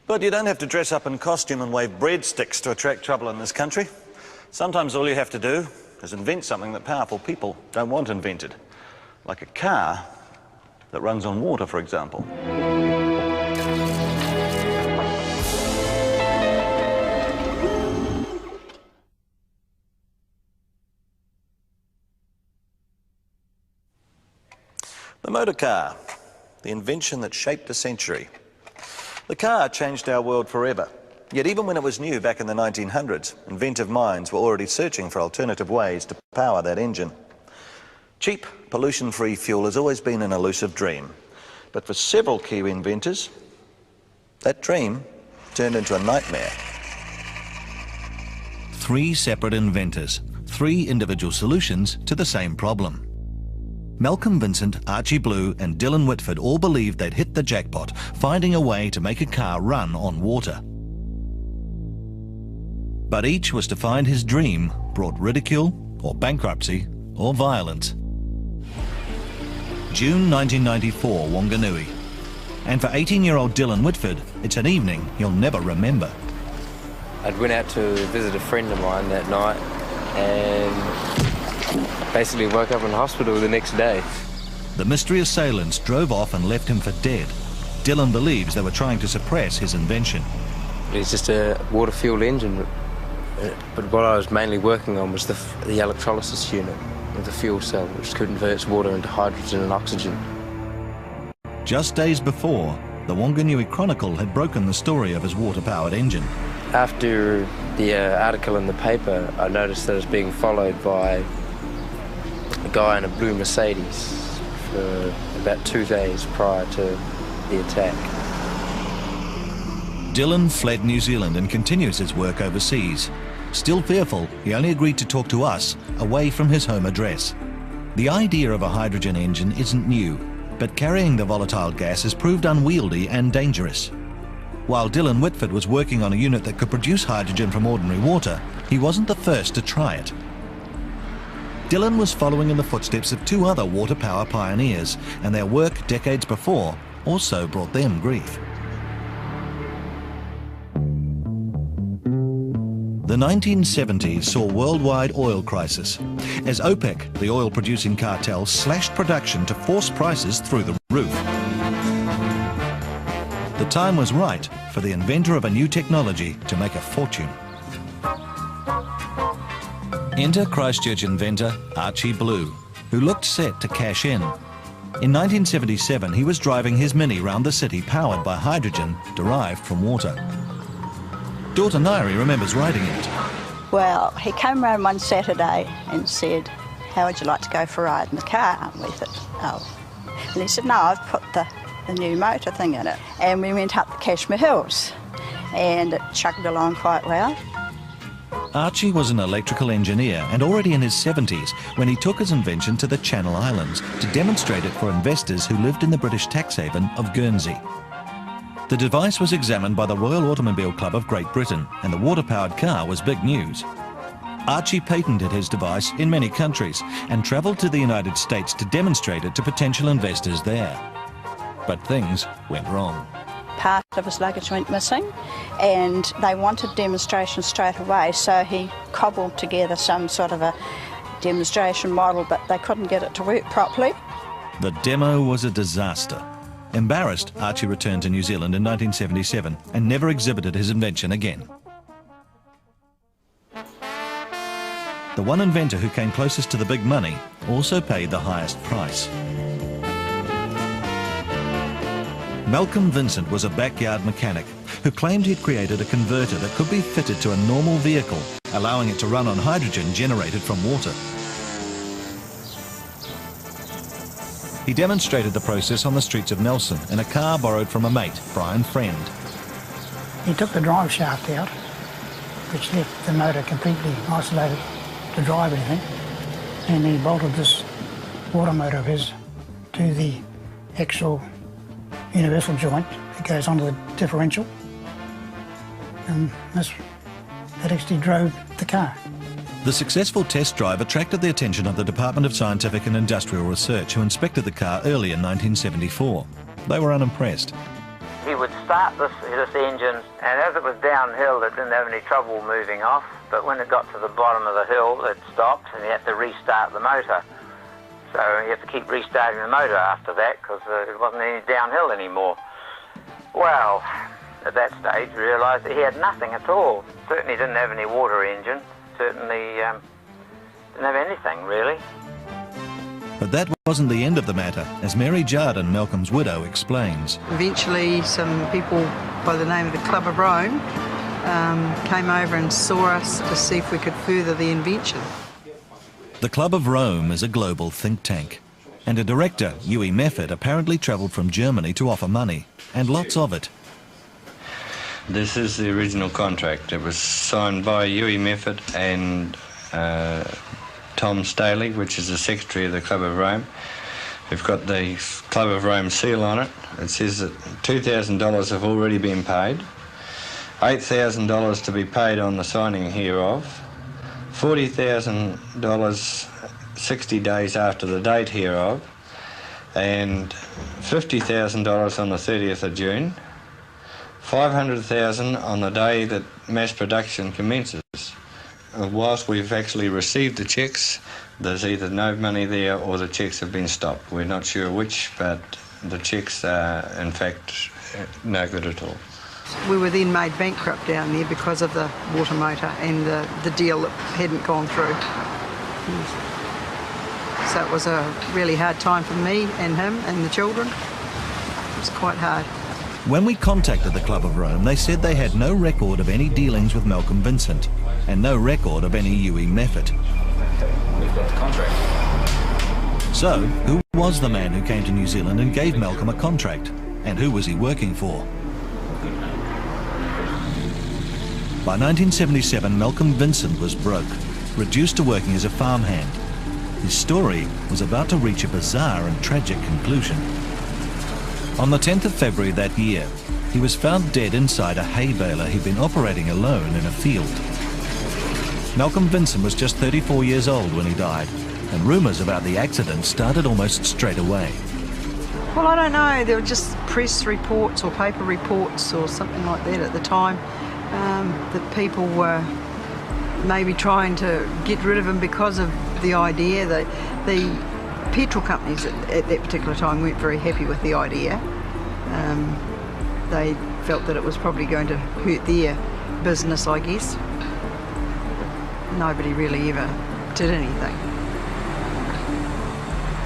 But you don't have to dress up in costume and wave breadsticks to attract trouble in this country. Sometimes all you have to do is invent something that powerful people don't want invented. Like a car that runs on water, for example. The motor car, the invention that shaped a century. The car changed our world forever. Yet even when it was new back in the 1900s, inventive minds were already searching for alternative ways to power that engine. Cheap, pollution-free fuel has always been an elusive dream. But for several Kiwi inventors, that dream turned into a nightmare. 3 separate inventors, 3 individual solutions to the same problem. Malcolm Vincent, Archie Blue and Dylan Whitford all believed they'd hit the jackpot, finding a way to make a car run on water. But each was to find his dream brought ridicule or bankruptcy or violence. June 1994, Wanganui. And for 18-year-old Dylan Whitford, it's an evening he'll never remember. I'd went out to visit a friend of mine that night and basically woke up in hospital the next day. The mystery assailants drove off and left him for dead. Dylan believes they were trying to suppress his invention. It's just a water-fueled engine, but what I was mainly working on was the electrolysis unit of the fuel cell, which converts water into hydrogen and oxygen. Just days before, the Wanganui Chronicle had broken the story of his water-powered engine. After the article in the paper, I noticed that it was being followed by a guy in a blue Mercedes for about 2 days prior to the attack. Dylan fled New Zealand and continues his work overseas. Still fearful, he only agreed to talk to us away from his home address. The idea of a hydrogen engine isn't new, but carrying the volatile gas has proved unwieldy and dangerous. While Dylan Whitford was working on a unit that could produce hydrogen from ordinary water, he wasn't the first to try it. Dylan was following in the footsteps of 2 other water power pioneers, and their work decades before also brought them grief. The 1970s saw a worldwide oil crisis, as OPEC, the oil-producing cartel, slashed production to force prices through the roof. The time was right for the inventor of a new technology to make a fortune. Enter Christchurch inventor Archie Blue, who looked set to cash in. In 1977, he was driving his Mini round the city powered by hydrogen derived from water. Daughter Nairi remembers riding it. Well, he came round one Saturday and said, "How would you like to go for a ride in the car?" And we thought, oh. And he said, "No, I've put the new motor thing in it." And we went up the Cashmere Hills and it chugged along quite well. Archie was an electrical engineer and already in his 70s when he took his invention to the Channel Islands to demonstrate it for investors who lived in the British tax haven of Guernsey. The device was examined by the Royal Automobile Club of Great Britain, and the water-powered car was big news. Archie patented his device in many countries and travelled to the United States to demonstrate it to potential investors there. But things went wrong. Part of his luggage went missing and they wanted demonstration straight away, so he cobbled together some sort of a demonstration model, but they couldn't get it to work properly. The demo was a disaster. Embarrassed, Archie returned to New Zealand in 1977 and never exhibited his invention again. The one inventor who came closest to the big money also paid the highest price. Malcolm Vincent was a backyard mechanic who claimed he'd created a converter that could be fitted to a normal vehicle, allowing it to run on hydrogen generated from water. He demonstrated the process on the streets of Nelson in a car borrowed from a mate, Brian Friend. He took the drive shaft out, which left the motor completely isolated to drive anything, and he bolted this water motor of his to the actual universal joint that goes onto the differential, and that actually drove the car. The successful test drive attracted the attention of the Department of Scientific and Industrial Research, who inspected the car early in 1974. They were unimpressed. he would start this engine, and as it was downhill, it didn't have any trouble moving off, but when it got to the bottom of the hill, it stopped, and he had to restart the motor. So you have to keep restarting the motor after that, because it wasn't any downhill anymore. Well, at that stage, we realised that he had nothing at all. Certainly didn't have any water engine, certainly didn't have anything, really. But that wasn't the end of the matter, as Mary Jardine, Malcolm's widow, explains. Eventually, some people by the name of the Club of Rome came over and saw us to see if we could further the invention. The Club of Rome is a global think tank, and a director, Hughie Mefford, apparently travelled from Germany to offer money, and lots of it. This is the original contract. It was signed by Hughie Mefford and Tom Staley, which is the secretary of the Club of Rome. We've got the Club of Rome seal on it. It says that $2,000 have already been paid, $8,000 to be paid on the signing hereof, $40,000 60 days after the date hereof, and $50,000 on the 30th of June, $500,000 on the day that mass production commences. Whilst we've actually received the cheques, there's either no money there or the cheques have been stopped. We're not sure which, but the cheques are in fact no good at all. We were then made bankrupt down there because of the water motor and the deal that hadn't gone through. So it was a really hard time for me and him and the children. It was quite hard. When we contacted the Club of Rome, they said they had no record of any dealings with Malcolm Vincent and no record of any Hughie Mefford. We've got the contract. So, who was the man who came to New Zealand and gave Malcolm a contract? And who was he working for? By 1977, Malcolm Vincent was broke, reduced to working as a farmhand. His story was about to reach a bizarre and tragic conclusion. On the 10th of February that year, he was found dead inside a hay baler he'd been operating alone in a field. Malcolm Vincent was just 34 years old when he died, and rumours about the accident started almost straight away. Well, I don't know. There were just press reports or paper reports or something like that at the time that people were maybe trying to get rid of him because of the idea that the petrol companies at that particular time weren't very happy with the idea. They felt that it was probably going to hurt their business, I guess. Nobody really ever did anything.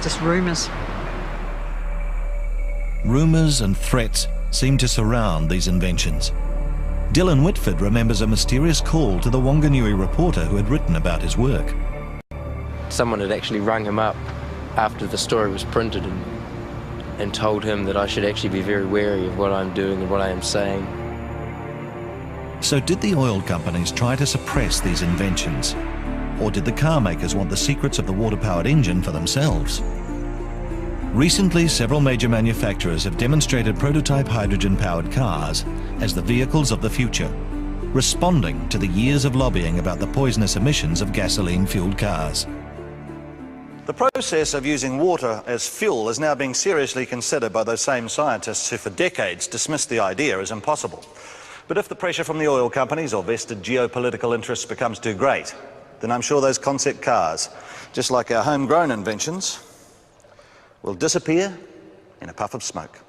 Just rumours. Rumours and threats seem to surround these inventions. Dylan Whitford remembers a mysterious call to the Wanganui reporter who had written about his work. Someone had actually rung him up after the story was printed and told him that I should actually be very wary of what I'm doing and what I am saying. So did the oil companies try to suppress these inventions? Or did the car makers want the secrets of the water-powered engine for themselves? Recently, several major manufacturers have demonstrated prototype hydrogen-powered cars as the vehicles of the future, responding to the years of lobbying about the poisonous emissions of gasoline-fueled cars. The process of using water as fuel is now being seriously considered by those same scientists who for decades dismissed the idea as impossible. But if the pressure from the oil companies or vested geopolitical interests becomes too great, then I'm sure those concept cars, just like our homegrown inventions, will disappear in a puff of smoke.